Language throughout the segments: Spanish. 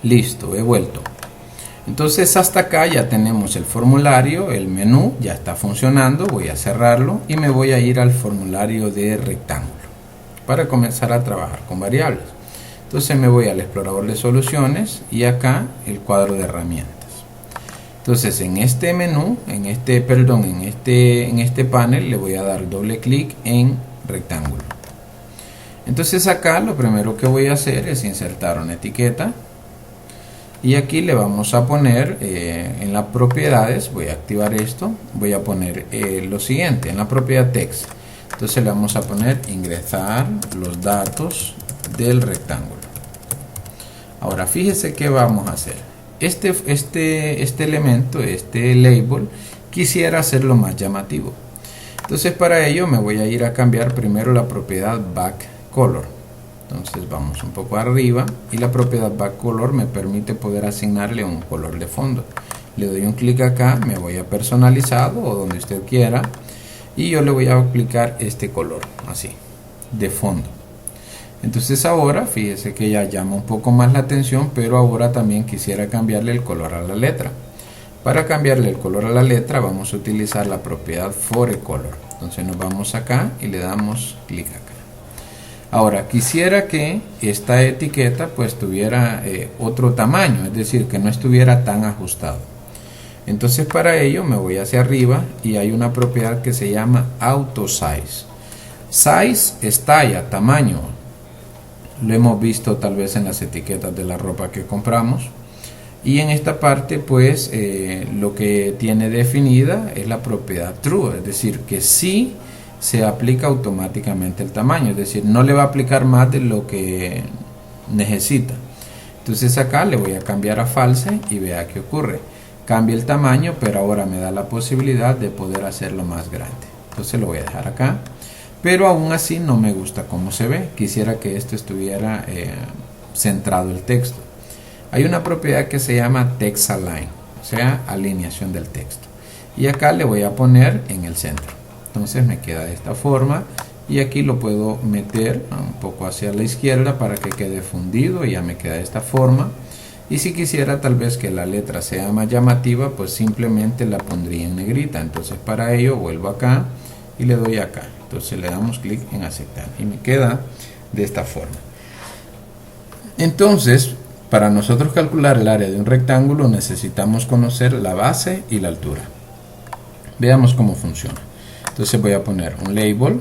Listo, he vuelto. Entonces hasta acá ya tenemos el formulario, el menú ya está funcionando. Voy a cerrarlo y me voy a ir al formulario de rectángulo para comenzar a trabajar con variables. Entonces me voy al explorador de soluciones y acá el cuadro de herramientas. Entonces en este menú, en este panel le voy a dar doble clic en rectángulo. Entonces acá lo primero que voy a hacer es insertar una etiqueta. Y aquí le vamos a poner en las propiedades, voy a activar esto, voy a poner lo siguiente, en la propiedad text. Entonces le vamos a poner ingresar los datos del rectángulo. Ahora fíjese qué vamos a hacer. Este elemento, este label, quisiera hacerlo más llamativo. Entonces para ello me voy a ir a cambiar primero la propiedad backColor. Entonces vamos un poco arriba y la propiedad backColor me permite poder asignarle un color de fondo. Le doy un clic acá, me voy a personalizado o donde usted quiera y yo le voy a aplicar este color así de fondo. Entonces ahora fíjese que ya llama un poco más la atención, pero ahora también quisiera cambiarle el color a la letra. Para cambiarle el color a la letra vamos a utilizar la propiedad forecolor. Entonces nos vamos acá y le damos clic acá. Ahora quisiera que esta etiqueta pues tuviera otro tamaño, es decir, que no estuviera tan ajustado. Entonces para ello me voy hacia arriba y hay una propiedad que se llama auto size. Size es talla, tamaño. Lo hemos visto tal vez en las etiquetas de la ropa que compramos. Y en esta parte pues lo que tiene definida es la propiedad true, es decir, que sí se aplica automáticamente el tamaño, es decir, no le va a aplicar más de lo que necesita. Entonces acá le voy a cambiar a false y vea qué ocurre. Cambia el tamaño, pero ahora me da la posibilidad de poder hacerlo más grande. Entonces lo voy a dejar acá, pero aún así no me gusta cómo se ve. Quisiera que esto estuviera centrado el texto. Hay una propiedad que se llama text align, o sea, alineación del texto. Y acá le voy a poner en el centro. Entonces me queda de esta forma y aquí lo puedo meter un poco hacia la izquierda para que quede fundido y ya me queda de esta forma. Y si quisiera tal vez que la letra sea más llamativa, pues simplemente la pondría en negrita. Entonces para ello vuelvo acá y le doy acá. Entonces le damos clic en aceptar y me queda de esta forma. Entonces para nosotros calcular el área de un rectángulo necesitamos conocer la base y la altura. Veamos cómo funciona. Entonces voy a poner un label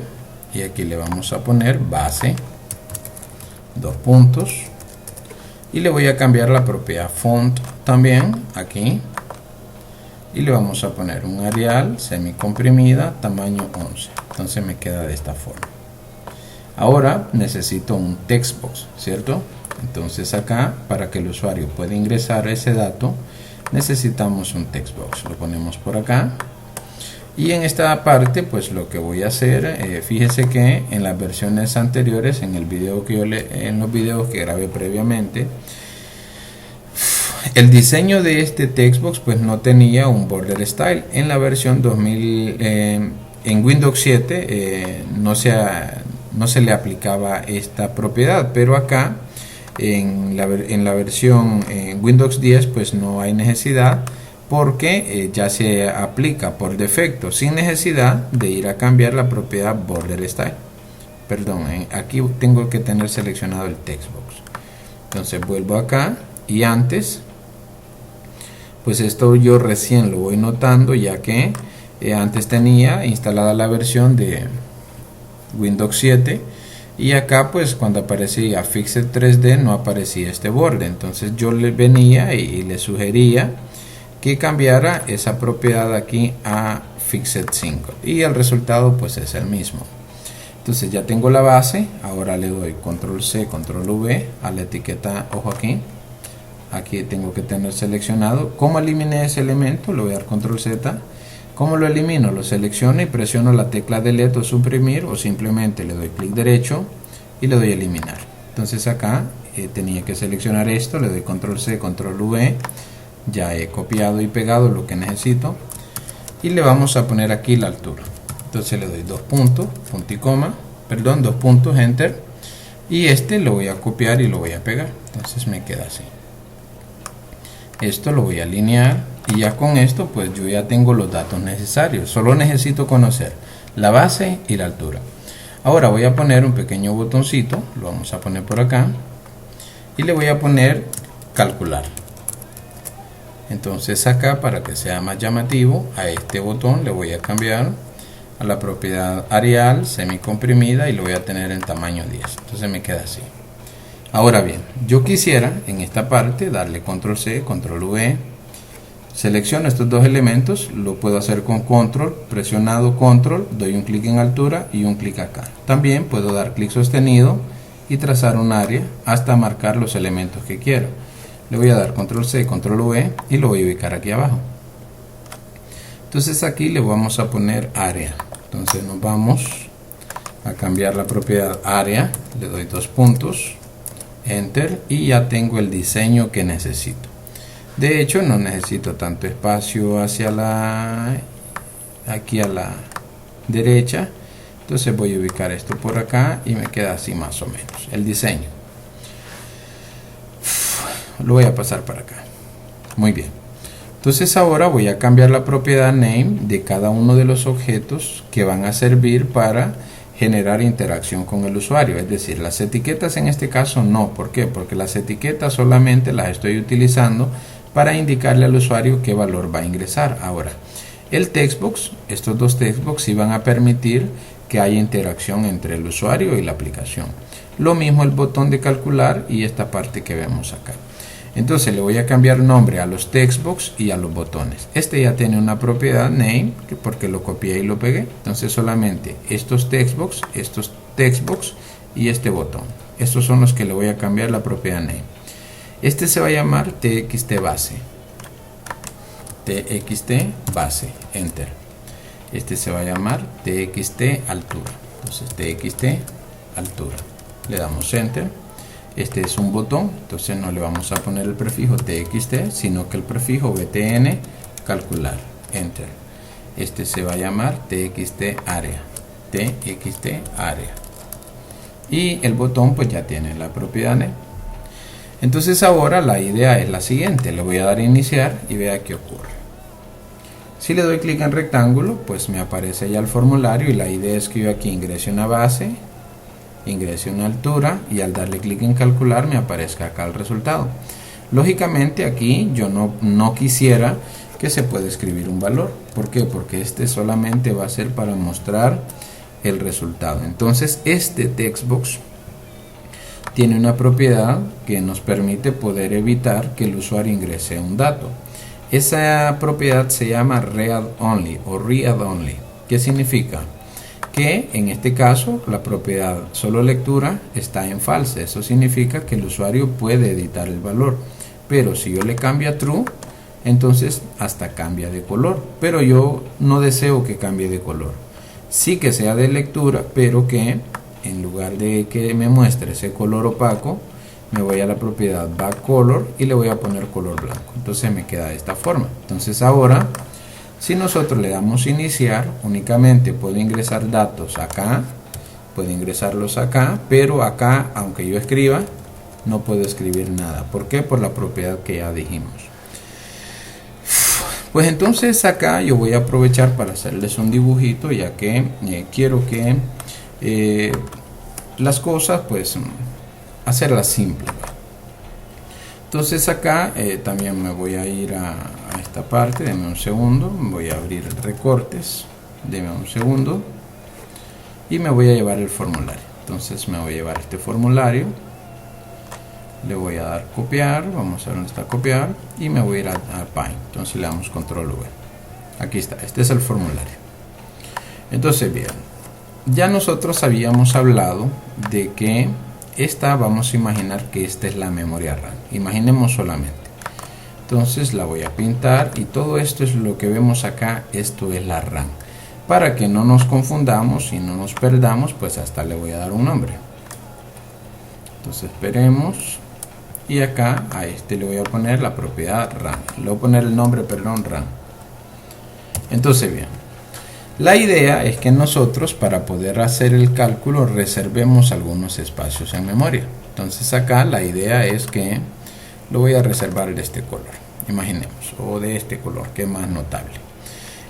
y aquí le vamos a poner base, dos puntos, y le voy a cambiar la propiedad font también aquí y le vamos a poner un Arial semicomprimida tamaño 11. Entonces me queda de esta forma. Ahora necesito un text box, ¿cierto? Entonces acá, para que el usuario pueda ingresar ese dato, necesitamos un text box. Lo ponemos por acá. Y en esta parte pues lo que voy a hacer, fíjese que en las versiones anteriores, en los videos que grabé previamente, el diseño de este textbox pues no tenía un border style. En la versión 2000, en Windows 7 no se le aplicaba esta propiedad, pero acá en la versión Windows 10 pues no hay necesidad, porque ya se aplica por defecto sin necesidad de ir a cambiar la propiedad border style. Perdón, aquí tengo que tener seleccionado el textbox. Entonces vuelvo acá y antes pues esto yo recién lo voy notando, ya que antes tenía instalada la versión de Windows 7 y acá pues cuando aparecía Fixed 3D no aparecía este borde. Entonces yo le venía y le sugería que cambiara esa propiedad aquí a Fixed 5 y el resultado pues es el mismo. Entonces ya tengo la base, ahora le doy control C, control V a la etiqueta, ojo aquí tengo que tener seleccionado. ¿Cómo eliminé ese elemento? Le voy a dar control Z. ¿Cómo lo elimino? Lo selecciono y presiono la tecla delete o suprimir, o simplemente le doy clic derecho y le doy eliminar. Entonces acá tenía que seleccionar esto, le doy control C, control V. Ya he copiado y pegado lo que necesito y le vamos a poner aquí la altura. Entonces le doy dos puntos enter, y este lo voy a copiar y lo voy a pegar. Entonces me queda así. Esto lo voy a alinear y ya con esto pues yo ya tengo los datos necesarios. Solo necesito conocer la base y la altura. Ahora voy a poner un pequeño botoncito, lo vamos a poner por acá y le voy a poner calcular. Entonces acá, para que sea más llamativo, a este botón le voy a cambiar a la propiedad Arial semicomprimida y lo voy a tener en tamaño 10. Entonces me queda así. Ahora bien, yo quisiera en esta parte darle control C, control V, selecciono estos dos elementos, lo puedo hacer con control, presionado control, doy un clic en altura y un clic acá. También puedo dar clic sostenido y trazar un área hasta marcar los elementos que quiero. Le voy a dar control C, control V y lo voy a ubicar aquí abajo. Entonces aquí le vamos a poner área. Entonces nos vamos a cambiar la propiedad área, le doy 2 puntos, enter, y ya tengo el diseño que necesito. De hecho no necesito tanto espacio hacia aquí a la derecha. Entonces voy a ubicar esto por acá y me queda así más o menos el diseño. Lo voy a pasar para acá. Muy bien. Entonces ahora voy a cambiar la propiedad name de cada uno de los objetos que van a servir para generar interacción con el usuario. Es decir, las etiquetas en este caso no. ¿Por qué? Porque las etiquetas solamente las estoy utilizando para indicarle al usuario qué valor va a ingresar. Ahora, el textbox, estos dos textbox sí van a permitir que haya interacción entre el usuario y la aplicación. Lo mismo el botón de calcular y esta parte que vemos acá. Entonces le voy a cambiar nombre a los textbox y a los botones. Este ya tiene una propiedad name, porque lo copié y lo pegué. Entonces solamente estos textbox y este botón. Estos son los que le voy a cambiar la propiedad name. Este se va a llamar txt base. txt base, enter. Este se va a llamar txt altura. Entonces txt altura. Le damos enter. Este es un botón, entonces no le vamos a poner el prefijo txt, sino que el prefijo btn calcular, enter. Este se va a llamar txt área, y el botón pues ya tiene la propiedad name. Entonces ahora la idea es la siguiente, le voy a dar a iniciar y vea qué ocurre. Si le doy clic en rectángulo, pues me aparece ya el formulario y la idea es que yo aquí ingrese una base, ingrese una altura y al darle clic en calcular me aparezca acá el resultado. Lógicamente aquí yo no quisiera que se pueda escribir un valor. ¿Por qué? Porque este solamente va a ser para mostrar el resultado. Entonces este textbox tiene una propiedad que nos permite poder evitar que el usuario ingrese un dato. Esa propiedad se llama read only o read only. ¿Qué significa? Que en este caso la propiedad solo lectura está en false. Eso significa que el usuario puede editar el valor, pero si yo le cambio a true, entonces hasta cambia de color, pero yo no deseo que cambie de color. Sí que sea de lectura, pero que en lugar de que me muestre ese color opaco, me voy a la propiedad backcolor y le voy a poner color blanco. Entonces me queda de esta forma. Entonces ahora, si nosotros le damos iniciar, únicamente puedo ingresar datos acá, puedo ingresarlos acá, pero acá, aunque yo escriba, no puedo escribir nada. ¿Por qué? Por la propiedad que ya dijimos. Pues entonces acá yo voy a aprovechar para hacerles un dibujito, ya que quiero que las cosas, pues, hacerlas simples. Entonces acá también me voy a ir a esta parte, denme un segundo, voy a abrir recortes, denme un segundo y me voy a llevar el formulario. Entonces me voy a llevar este formulario, le voy a dar copiar, vamos a ver dónde está copiar y me voy a ir a Paint. Entonces le damos control V. Aquí está, este es el formulario. Entonces bien, ya nosotros habíamos hablado de que vamos a imaginar que esta es la memoria RAM. Imaginemos solamente. Entonces la voy a pintar y todo esto es lo que vemos acá. Esto es la RAM. Para que no nos confundamos y no nos perdamos, pues hasta le voy a dar un nombre. Entonces esperemos. Y acá a este le voy a poner la propiedad RAM. Le voy a poner el nombre, perdón, RAM. Entonces bien. La idea es que nosotros, para poder hacer el cálculo, reservemos algunos espacios en memoria. Entonces acá la idea es que lo voy a reservar de este color. imaginemos, o de este color que es más notable.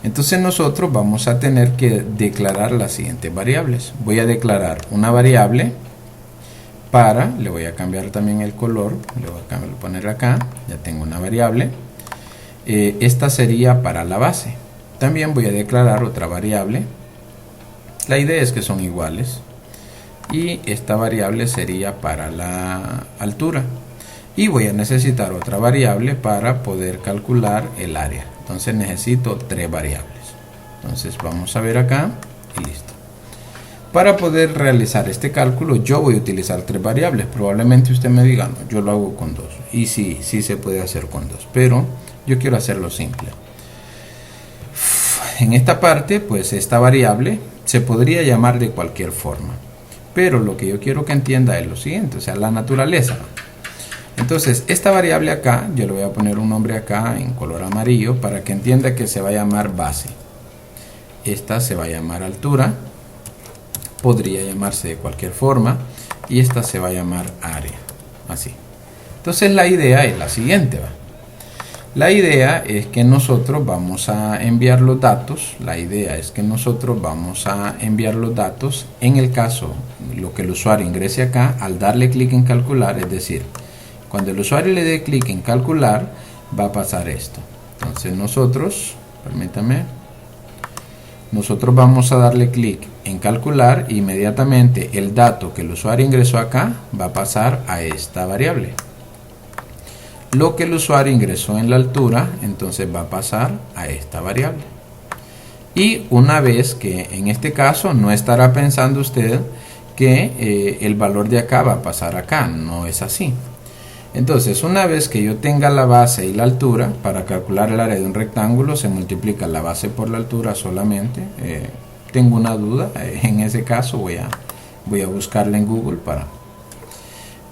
Entonces nosotros vamos a tener que declarar las siguientes variables. Voy a declarar una variable para, le voy a cambiar también el color, le voy a poner acá, ya tengo una variable. Esta sería para la base. También voy a declarar otra variable. La idea es que son iguales. Y esta variable sería para la altura. Y voy a necesitar otra variable para poder calcular el área. Entonces necesito 3 variables. Entonces vamos a ver acá y listo. Para poder realizar este cálculo yo voy a utilizar 3 variables. Probablemente usted me diga, no, yo lo hago con 2. Y sí se puede hacer con 2. Pero yo quiero hacerlo simple. En esta parte, pues esta variable se podría llamar de cualquier forma. Pero lo que yo quiero que entienda es lo siguiente, o sea, la naturaleza. Entonces, esta variable acá, yo le voy a poner un nombre acá en color amarillo para que entienda que se va a llamar base. Esta se va a llamar altura, podría llamarse de cualquier forma, y esta se va a llamar área, así. Entonces la idea es la siguiente, ¿va? La idea es que nosotros vamos a enviar los datos, en el caso, lo que el usuario ingrese acá, al darle clic en calcular, es decir, cuando el usuario le dé clic en calcular, va a pasar esto. Entonces nosotros, permítame, nosotros vamos a darle clic en calcular, e inmediatamente el dato que el usuario ingresó acá va a pasar a esta variable. Lo que el usuario ingresó en la altura, entonces va a pasar a esta variable. Y una vez que, en este caso, no estará pensando usted que el valor de acá va a pasar acá, no es así. Entonces, una vez que yo tenga la base y la altura, para calcular el área de un rectángulo se multiplica la base por la altura solamente. Tengo una duda, en ese caso voy a buscarla en Google para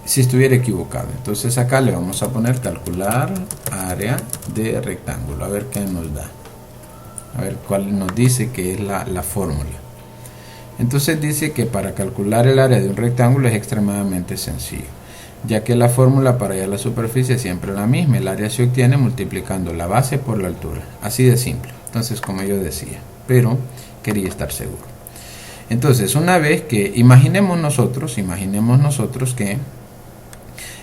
si estuviera equivocado. Entonces acá le vamos a poner calcular área de rectángulo, a ver qué nos da, a ver cuál nos dice que es la fórmula. Entonces dice que para calcular el área de un rectángulo es extremadamente sencillo, ya que la fórmula para hallar la superficie es siempre la misma. El área se obtiene multiplicando la base por la altura, así de simple. Entonces, como yo decía, pero quería estar seguro. Entonces, una vez que imaginemos nosotros que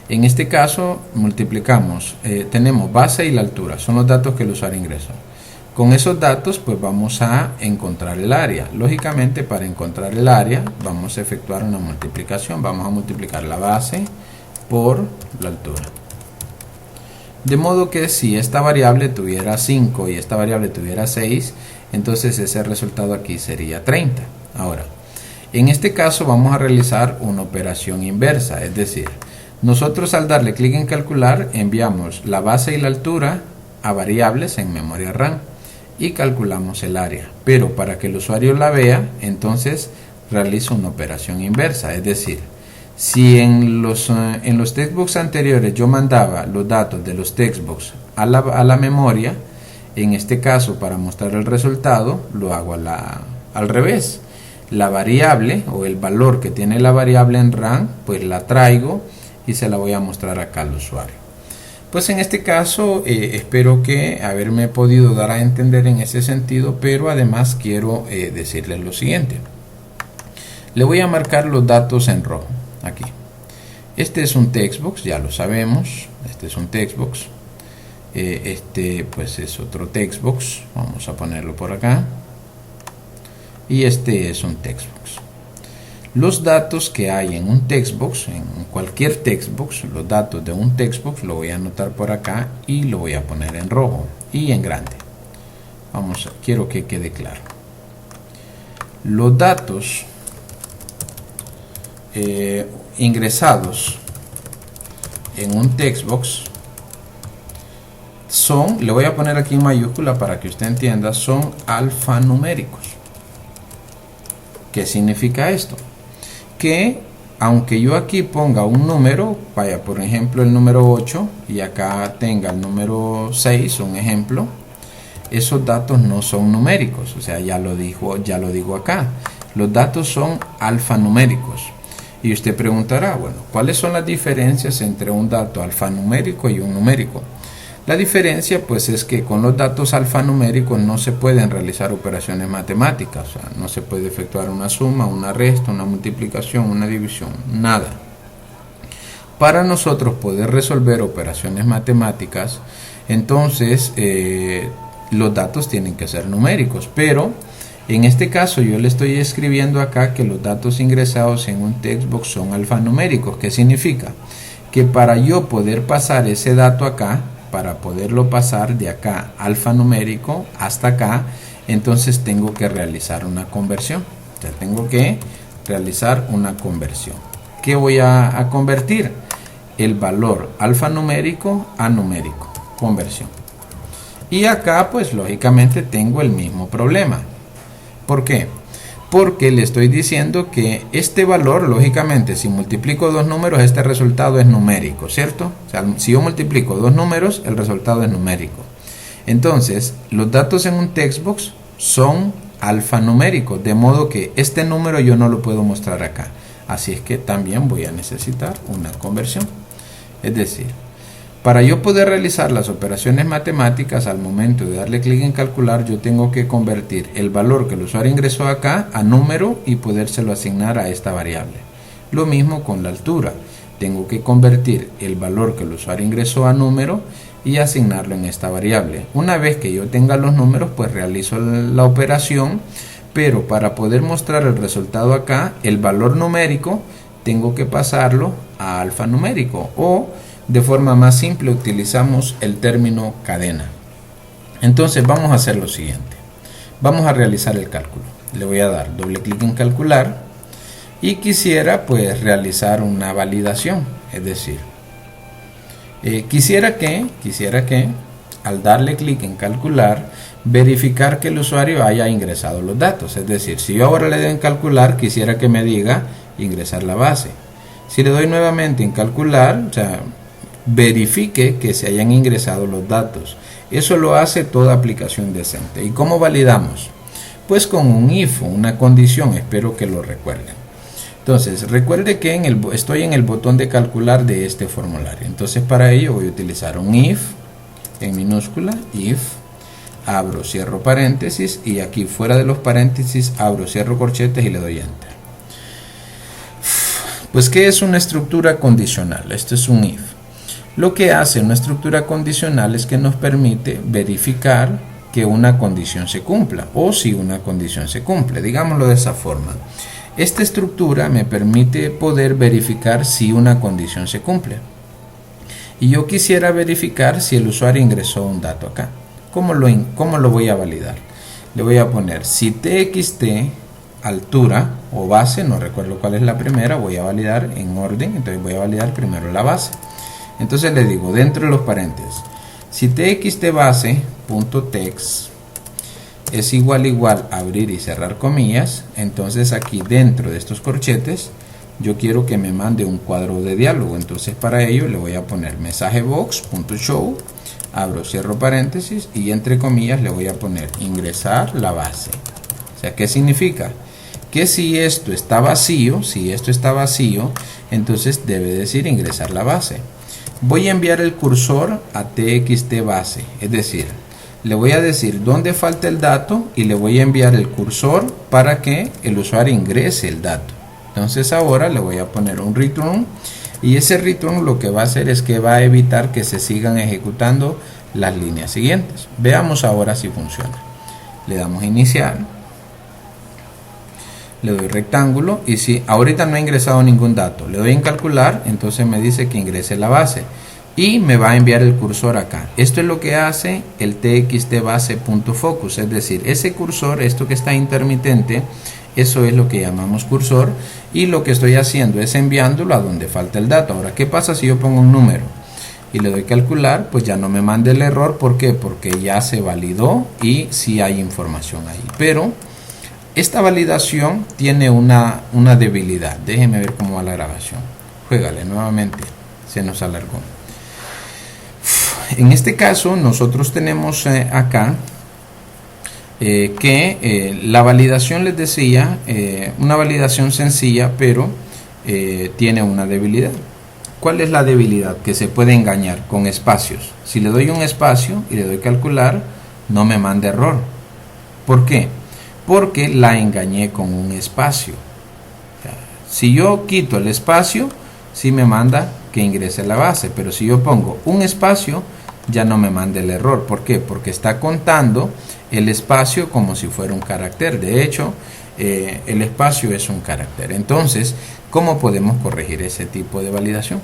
en este caso multiplicamos, tenemos base y la altura, son los datos que el usuario ingresó. Con esos datos pues vamos a encontrar el área. Lógicamente, para encontrar el área vamos a efectuar una multiplicación, vamos a multiplicar la base por la altura. De modo que si esta variable tuviera 5 y esta variable tuviera 6, entonces ese resultado aquí sería 30. Ahora, en este caso vamos a realizar una operación inversa, es decir, nosotros al darle clic en calcular enviamos la base y la altura a variables en memoria RAM y calculamos el área. Pero para que el usuario la vea, entonces realizo una operación inversa, es decir, si en los textbooks anteriores yo mandaba los datos de los textbooks a la memoria, en este caso para mostrar el resultado lo hago al revés. La variable o el valor que tiene la variable en RAM, pues la traigo y se la voy a mostrar acá al usuario. Pues en este caso espero que haberme podido dar a entender en ese sentido, pero además quiero decirles lo siguiente. Le voy a marcar los datos en rojo aquí. Este es un textbox, ya lo sabemos, este es un textbox. Este pues es otro textbox, vamos a ponerlo por acá. Y este es un textbox. Los datos que hay en un textbox, en cualquier textbox, los datos de un textbox lo voy a anotar por acá y lo voy a poner en rojo y en grande. Quiero que quede claro. Los datos ingresados en un textbox son, le voy a poner aquí en mayúscula para que usted entienda, son alfanuméricos. ¿Qué significa esto? Que aunque yo aquí ponga un número, vaya por ejemplo el número 8 y acá tenga el número 6, un ejemplo, esos datos no son numéricos, o sea, ya lo digo acá, los datos son alfanuméricos. Y usted preguntará, bueno, ¿cuáles son las diferencias entre un dato alfanumérico y un numérico? La diferencia pues es que con los datos alfanuméricos no se pueden realizar operaciones matemáticas, o sea, no se puede efectuar una suma, una resta, una multiplicación, una división, nada. Para nosotros poder resolver operaciones matemáticas, entonces los datos tienen que ser numéricos, pero en este caso yo le estoy escribiendo acá que los datos ingresados en un textbox son alfanuméricos. ¿Qué significa? Que para yo poder pasar ese dato acá, para poderlo pasar de acá alfanumérico hasta acá, entonces tengo que realizar una conversión. O sea, tengo que realizar una conversión. ¿Qué voy a convertir? El valor alfanumérico a numérico. Conversión. Y acá pues lógicamente tengo el mismo problema. ¿Por qué? Porque le estoy diciendo que este valor, lógicamente, si multiplico dos números, este resultado es numérico, ¿cierto? O sea, si yo multiplico dos números, el resultado es numérico. Entonces, los datos en un textbox son alfanuméricos, de modo que este número yo no lo puedo mostrar acá. Así es que también voy a necesitar una conversión. Es decir, para yo poder realizar las operaciones matemáticas, al momento de darle clic en calcular, yo tengo que convertir el valor que el usuario ingresó acá a número y podérselo asignar a esta variable. Lo mismo con la altura. Tengo que convertir el valor que el usuario ingresó a número y asignarlo en esta variable. Una vez que yo tenga los números, pues realizo la operación, pero para poder mostrar el resultado acá, el valor numérico, tengo que pasarlo a alfanumérico, o de forma más simple utilizamos el término cadena. Entonces vamos a hacer lo siguiente. Vamos a realizar el cálculo. Le voy a dar doble clic en calcular y quisiera pues realizar una validación. Es decir, quisiera que al darle clic en calcular, verificar que el usuario haya ingresado los datos. Es decir, si yo ahora le doy en calcular, quisiera que me diga ingresar la base. Si le doy nuevamente en calcular, o sea, verifique que se hayan ingresado los datos. Eso lo hace toda aplicación decente. ¿Y cómo validamos? Pues con un if, una condición. Espero que lo recuerden. Entonces, recuerde que estoy en el botón de calcular de este formulario. Entonces, para ello voy a utilizar un if en minúscula, if, abro, cierro paréntesis, y aquí fuera de los paréntesis abro, cierro corchetes y le doy enter. Pues, ¿qué es una estructura condicional? Esto es un if. Lo que hace una estructura condicional es que nos permite verificar que una condición se cumpla, o si una condición se cumple, digámoslo de esa forma. Esta estructura me permite poder verificar si una condición se cumple. Y yo quisiera verificar si el usuario ingresó un dato acá. ¿Cómo lo voy a validar? Le voy a poner si txt altura o base, no recuerdo cuál es la primera, voy a validar en orden, entonces voy a validar primero la base. Entonces le digo dentro de los paréntesis, si txtbase.text es igual abrir y cerrar comillas, entonces aquí dentro de estos corchetes yo quiero que me mande un cuadro de diálogo. Entonces para ello le voy a poner mensajebox.show, abro, cierro paréntesis y entre comillas le voy a poner ingresar la base. O sea, ¿qué significa? Que si esto está vacío, entonces debe decir ingresar la base. Voy a enviar el cursor a txtbase, es decir, le voy a decir dónde falta el dato y le voy a enviar el cursor para que el usuario ingrese el dato. Entonces ahora le voy a poner un return y ese return lo que va a hacer es que va a evitar que se sigan ejecutando las líneas siguientes. Veamos ahora si funciona. Le damos iniciar, le doy rectángulo y si ahorita no he ingresado ningún dato, le doy en calcular, entonces me dice que ingrese la base y me va a enviar el cursor acá. Esto es lo que hace el txtbase.focus, es decir, ese cursor, esto que está intermitente, eso es lo que llamamos cursor y lo que estoy haciendo es enviándolo a donde falta el dato. Ahora, ¿qué pasa si yo pongo un número y le doy calcular? Pues ya no me manda el error. ¿Por qué? Porque ya se validó y sí hay información ahí. Pero esta validación tiene una debilidad. Déjenme ver cómo va la grabación. Juégale nuevamente. Se nos alargó. En este caso nosotros tenemos acá que la validación, les decía, una validación sencilla, pero tiene una debilidad. ¿Cuál es la debilidad? Que se puede engañar con espacios. Si le doy un espacio y le doy calcular, no me manda error. ¿Por qué? Porque la engañé con un espacio. Si yo quito el espacio, sí me manda que ingrese la base, pero si yo pongo un espacio, ya no me manda el error. ¿Por qué? Porque está contando el espacio como si fuera un carácter. De hecho, el espacio es un carácter. Entonces, ¿cómo podemos corregir ese tipo de validación?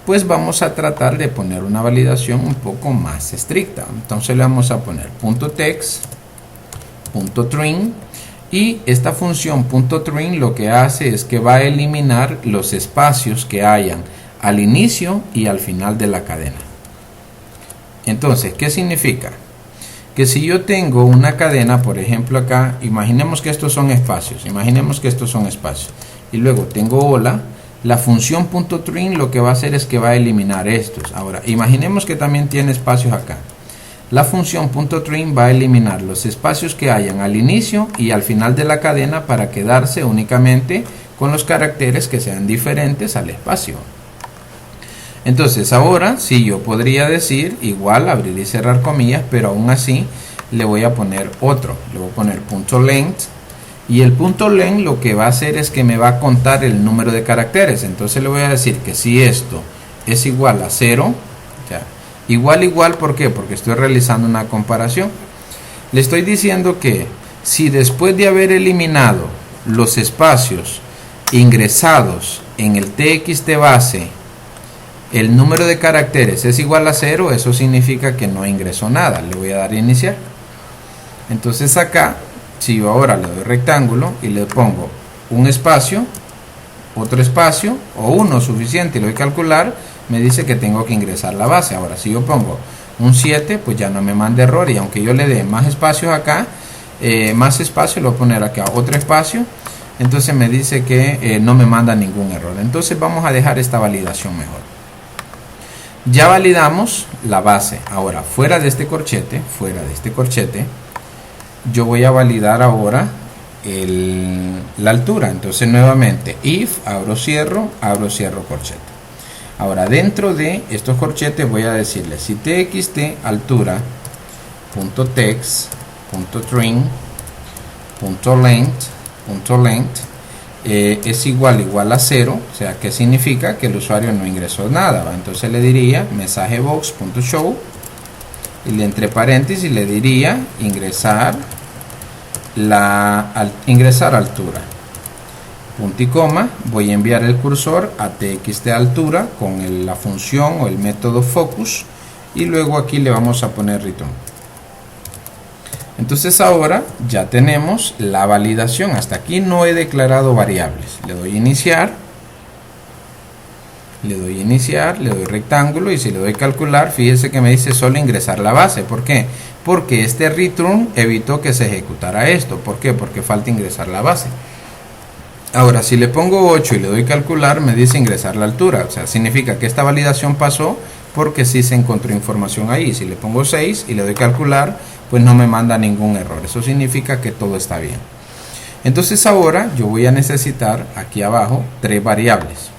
Pues vamos a tratar de poner una validación un poco más estricta. Entonces le vamos a poner .text, .trim, y esta función .trim lo que hace es que va a eliminar los espacios que hayan al inicio y al final de la cadena. Entonces, ¿qué significa? Que si yo tengo una cadena, por ejemplo acá, imaginemos que estos son espacios, y luego tengo hola, la función .trim lo que va a hacer es que va a eliminar estos. Ahora, imaginemos que también tiene espacios acá. La función .trim va a eliminar los espacios que hayan al inicio y al final de la cadena para quedarse únicamente con los caracteres que sean diferentes al espacio. Entonces ahora sí yo podría decir igual abrir y cerrar comillas, pero aún así le voy a poner otro. Le voy a poner .length, y el .length lo que va a hacer es que me va a contar el número de caracteres. Entonces le voy a decir que si esto es igual a 0, igual, ¿por qué? Porque estoy realizando una comparación. Le estoy diciendo que si después de haber eliminado los espacios ingresados en el txt base, el número de caracteres es igual a 0, eso significa que no ingresó nada. Le voy a dar a iniciar. Entonces acá, si yo ahora le doy rectángulo y le pongo un espacio, otro espacio o uno suficiente y le doy calcular, me dice que tengo que ingresar la base. Ahora si yo pongo un 7, pues ya no me manda error, y aunque yo le dé más espacios acá, más espacio, le voy a poner acá otro espacio, entonces me dice que no me manda ningún error. Entonces vamos a dejar esta validación mejor. Ya validamos la base. Ahora fuera de este corchete, yo voy a validar ahora la altura. Entonces nuevamente if, abro cierro corchete. Ahora dentro de estos corchetes voy a decirle si txt altura .text .trim .length es igual a 0, o sea que significa que el usuario no ingresó nada, ¿va? Entonces le diría mensaje box.show y entre paréntesis le diría ingresar altura, punto y coma, voy a enviar el cursor a txt altura con la función o el método focus, y luego aquí le vamos a poner return. Entonces ahora ya tenemos la validación. Hasta aquí no he declarado variables. Le doy iniciar, le doy rectángulo, y si le doy calcular, fíjese que me dice solo ingresar la base. ¿Por qué? Porque este return evitó que se ejecutara esto. ¿Por qué? Porque falta ingresar la base. Ahora si le pongo 8 y le doy calcular, me dice ingresar la altura. O sea, significa que esta validación pasó porque sí se encontró información ahí. Si le pongo 6 y le doy calcular, pues no me manda ningún error. Eso significa que todo está bien. Entonces ahora yo voy a necesitar aquí abajo 3 variables.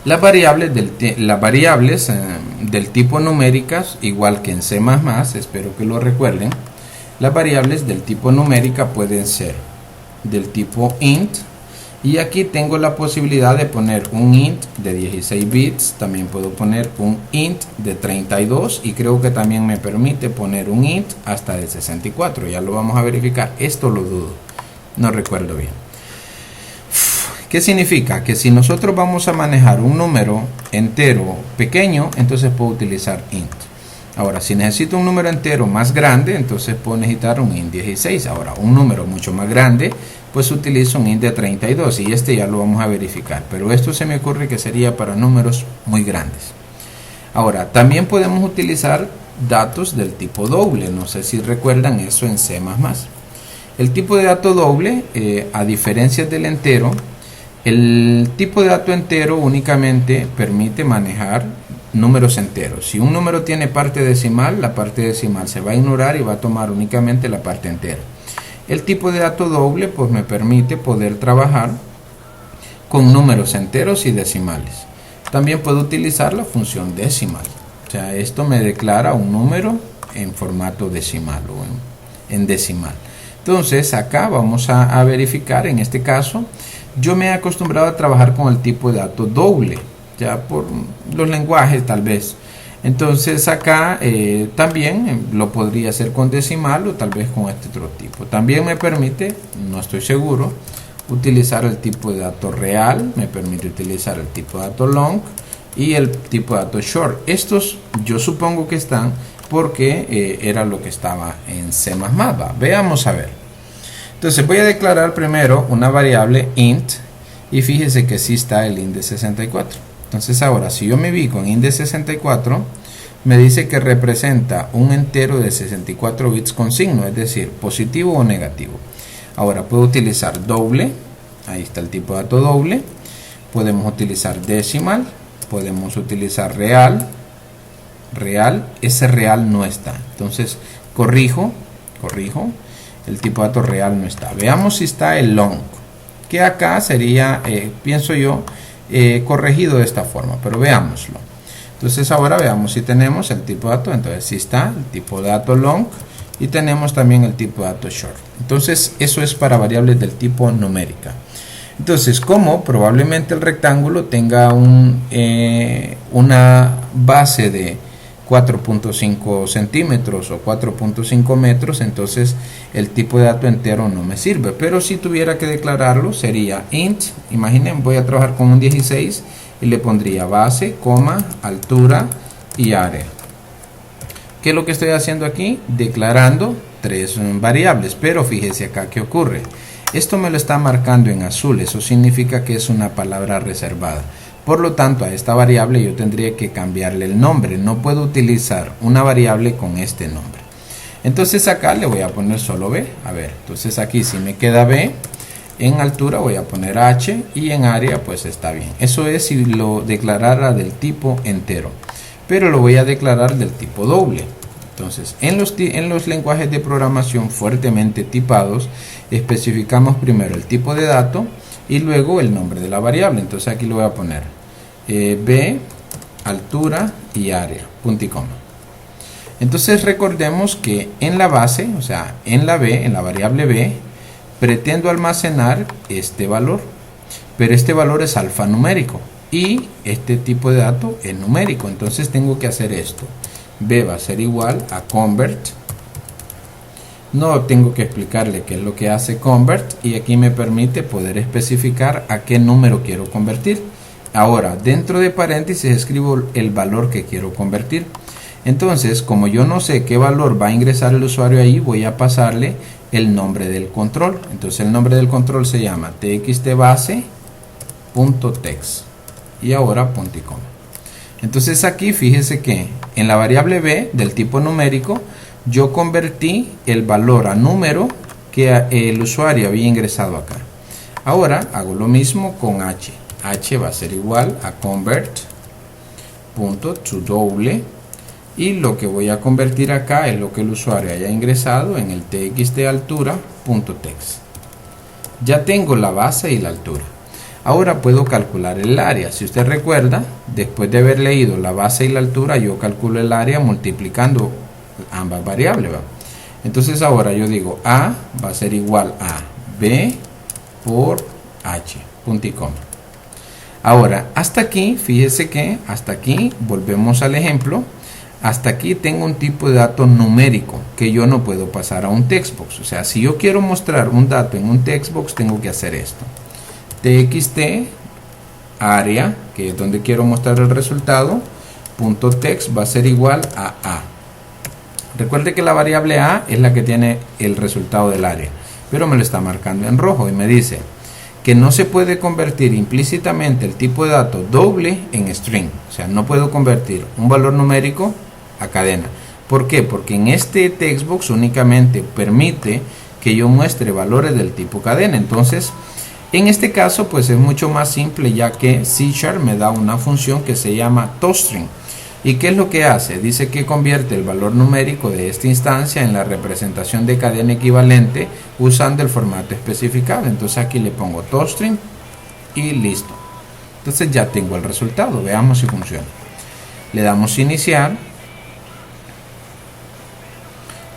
Las variables del tipo numéricas, igual que en C++, espero que lo recuerden. Las variables del tipo numérica pueden ser del tipo int, y aquí tengo la posibilidad de poner un int de 16 bits, también puedo poner un int de 32, y creo que también me permite poner un int hasta de 64. Ya lo vamos a verificar, esto lo dudo, no recuerdo bien. ¿Qué significa? Que si nosotros vamos a manejar un número entero pequeño, entonces puedo utilizar int. Ahora, si necesito un número entero más grande, entonces puedo necesitar un int 16. Ahora, un número mucho más grande, pues utilizo un int de 32, y este ya lo vamos a verificar. Pero esto se me ocurre que sería para números muy grandes. Ahora, también podemos utilizar datos del tipo doble. No sé si recuerdan eso en C++. El tipo de dato doble, a diferencia del entero, el tipo de dato entero únicamente permite manejar números enteros. Si un número tiene parte decimal, la parte decimal se va a ignorar y va a tomar únicamente la parte entera. El tipo de dato doble pues me permite poder trabajar con números enteros y decimales. También puedo utilizar la función decimal. O sea, esto me declara un número en formato decimal o en decimal. Entonces acá vamos a verificar. En este caso yo me he acostumbrado a trabajar con el tipo de dato doble, ya por los lenguajes tal vez. Entonces acá también lo podría hacer con decimal o tal vez con este otro tipo. También me permite, no estoy seguro, utilizar el tipo de dato real, me permite utilizar el tipo de dato long y el tipo de dato short. Estos yo supongo que están porque era lo que estaba en C++. Veamos a ver. Entonces voy a declarar primero una variable int y fíjese que sí está el int de 64. Entonces ahora si yo me ubico en int de 64, me dice que representa un entero de 64 bits con signo, es decir, positivo o negativo. Ahora puedo utilizar doble, ahí está el tipo de dato doble, podemos utilizar decimal, podemos utilizar real, ese real no está. Entonces corrijo, el tipo de dato real no está. Veamos si está el long, que acá sería, pienso yo, corregido de esta forma, pero veámoslo. Entonces ahora veamos si tenemos el tipo de dato. Entonces si está el tipo de dato long y tenemos también el tipo de dato short. Entonces eso es para variables del tipo numérica. Entonces como probablemente el rectángulo tenga una base de 4.5 centímetros o 4.5 metros, entonces el tipo de dato entero no me sirve. Pero si tuviera que declararlo sería int, imaginen, voy a trabajar con un 16 y le pondría base, coma, altura y área. ¿Qué es lo que estoy haciendo aquí? Declarando tres variables, pero fíjese acá qué ocurre. Esto me lo está marcando en azul, eso significa que es una palabra reservada. Por lo tanto, a esta variable yo tendría que cambiarle el nombre. No puedo utilizar una variable con este nombre. Entonces acá le voy a poner solo B. A ver, entonces aquí si me queda B, en altura voy a poner H y en área pues está bien. Eso es si lo declarara del tipo entero. Pero lo voy a declarar del tipo doble. Entonces, en los lenguajes de programación fuertemente tipados, especificamos primero el tipo de dato y luego el nombre de la variable. Entonces aquí le voy a poner B, altura y área, punto y coma. Entonces recordemos que en la base, o sea, en la B, en la variable B, pretendo almacenar este valor, pero este valor es alfanumérico y este tipo de dato es numérico. Entonces tengo que hacer esto. B va a ser igual a convert. No tengo que explicarle qué es lo que hace convert y aquí me permite poder especificar a qué número quiero convertir. Ahora, dentro de paréntesis escribo el valor que quiero convertir. Entonces, como yo no sé qué valor va a ingresar el usuario ahí, voy a pasarle el nombre del control. Entonces el nombre del control se llama txtbase.text y ahora punto y coma. Entonces aquí fíjese que en la variable B del tipo numérico yo convertí el valor a número que el usuario había ingresado acá. Ahora hago lo mismo con H. H va a ser igual a convert.toDouble y lo que voy a convertir acá es lo que el usuario haya ingresado en el txtaltura.text. Ya tengo la base y la altura. Ahora puedo calcular el área. Si usted recuerda, después de haber leído la base y la altura, yo calculo el área multiplicando ambas variables, ¿va? Entonces ahora yo digo A va a ser igual a B por H, punto y coma. Ahora, hasta aquí, fíjese que hasta aquí, volvemos al ejemplo, hasta aquí tengo un tipo de dato numérico que yo no puedo pasar a un textbox. O sea, si yo quiero mostrar un dato en un textbox, tengo que hacer esto. txt área, que es donde quiero mostrar el resultado, punto text va a ser igual a A. Recuerde que la variable A es la que tiene el resultado del área, pero me lo está marcando en rojo y me dice que no se puede convertir implícitamente el tipo de dato doble en string. O sea, no puedo convertir un valor numérico a cadena. ¿Por qué? Porque en este textbox únicamente permite que yo muestre valores del tipo cadena. Entonces, en este caso, pues es mucho más simple, ya que C# me da una función que se llama toString. ¿Y qué es lo que hace? Dice que convierte el valor numérico de esta instancia en la representación de cadena equivalente usando el formato especificado. Entonces aquí le pongo toString y listo. Entonces ya tengo el resultado. Veamos si funciona. Le damos iniciar.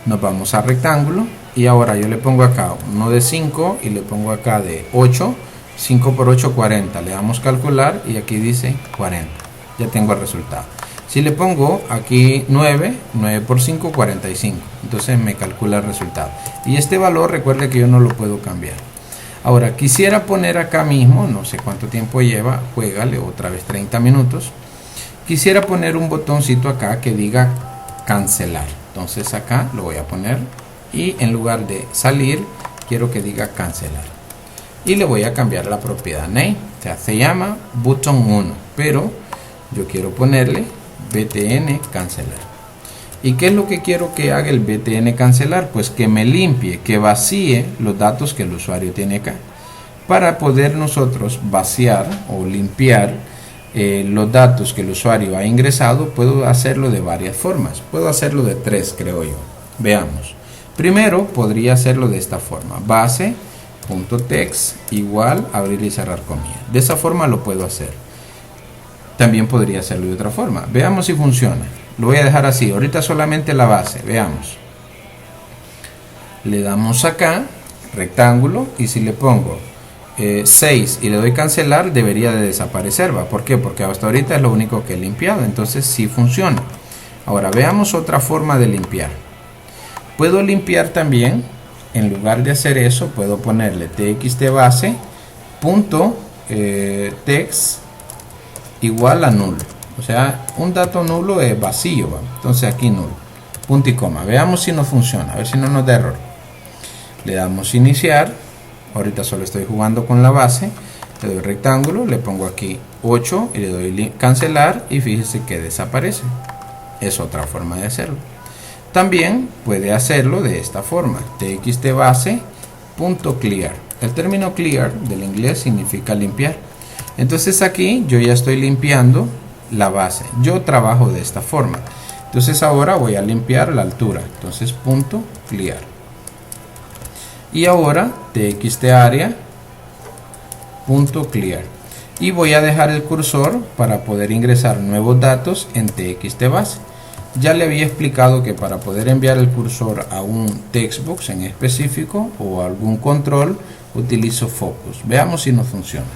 Nos vamos a rectángulo. Y ahora yo le pongo acá uno de 5 y le pongo acá de 8. 5 por 8, 40. Le damos calcular y aquí dice 40. Ya tengo el resultado. Si le pongo aquí 9, 9 por 5, 45. Entonces me calcula el resultado. Y este valor, recuerde que yo no lo puedo cambiar. Ahora, quisiera poner acá mismo, no sé cuánto tiempo lleva, juégale otra vez 30 minutos. Quisiera poner un botoncito acá que diga cancelar. Entonces acá lo voy a poner y en lugar de salir, quiero que diga cancelar. Y le voy a cambiar la propiedad name. O sea, se llama button 1, pero yo quiero ponerle btn cancelar. ¿Y qué es lo que quiero que haga el btn cancelar? Pues que me limpie, que vacíe los datos que el usuario tiene acá. Para poder nosotros vaciar o limpiar los datos que el usuario ha ingresado, puedo hacerlo de varias formas. Puedo hacerlo de 3, creo yo. Veamos. Primero podría hacerlo de esta forma. Base.text igual abrir y cerrar comillas. De esa forma lo puedo hacer. También podría hacerlo de otra forma. Veamos si funciona. Lo voy a dejar así. Ahorita solamente la base. Veamos. Le damos acá, rectángulo, y si le pongo 6 y le doy cancelar, debería de desaparecer. ¿Va? ¿Por qué? Porque hasta ahorita es lo único que he limpiado. Entonces sí funciona. Ahora veamos otra forma de limpiar. Puedo limpiar también. En lugar de hacer eso, puedo ponerle txtbase punto text igual a nulo. O sea, un dato nulo es vacío, ¿va? Entonces aquí nulo, punto y coma. Veamos si no funciona, a ver si no nos da error. Le damos iniciar. Ahorita solo estoy jugando con la base. Le doy rectángulo, le pongo aquí 8 y le doy cancelar y fíjese que desaparece. Es otra forma de hacerlo. También puede hacerlo de esta forma, txtbase.clear. El término clear del inglés significa limpiar. Entonces aquí yo ya estoy limpiando la base. Yo trabajo de esta forma. Entonces ahora voy a limpiar la altura. Entonces punto clear. Y ahora txtarea.clear. Y voy a dejar el cursor para poder ingresar nuevos datos en txtbase. Ya le había explicado que para poder enviar el cursor a un textbox en específico o algún control, utilizo focus. Veamos si no funciona.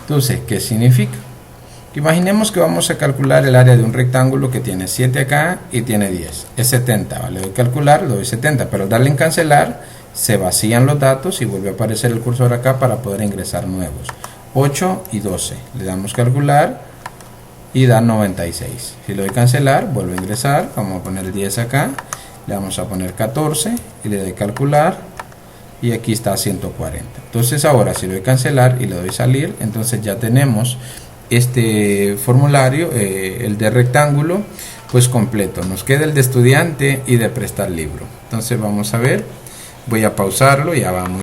Entonces, ¿qué significa? Imaginemos que vamos a calcular el área de un rectángulo que tiene 7 acá y tiene 10. Es 70, ¿vale? Le doy calcular, le doy 70, pero al darle en cancelar, se vacían los datos y vuelve a aparecer el cursor acá para poder ingresar nuevos. 8 y 12. Le damos calcular y da 96. Si le doy cancelar, vuelvo a ingresar. Vamos a poner 10 acá. Le vamos a poner 14 y le doy calcular. Y aquí está 140. Entonces ahora si le doy cancelar y le doy salir, entonces ya tenemos este formulario, el de rectángulo, pues completo. Nos queda el de estudiante y de prestar libro. Entonces vamos a ver. Voy a pausarlo, ya vamos.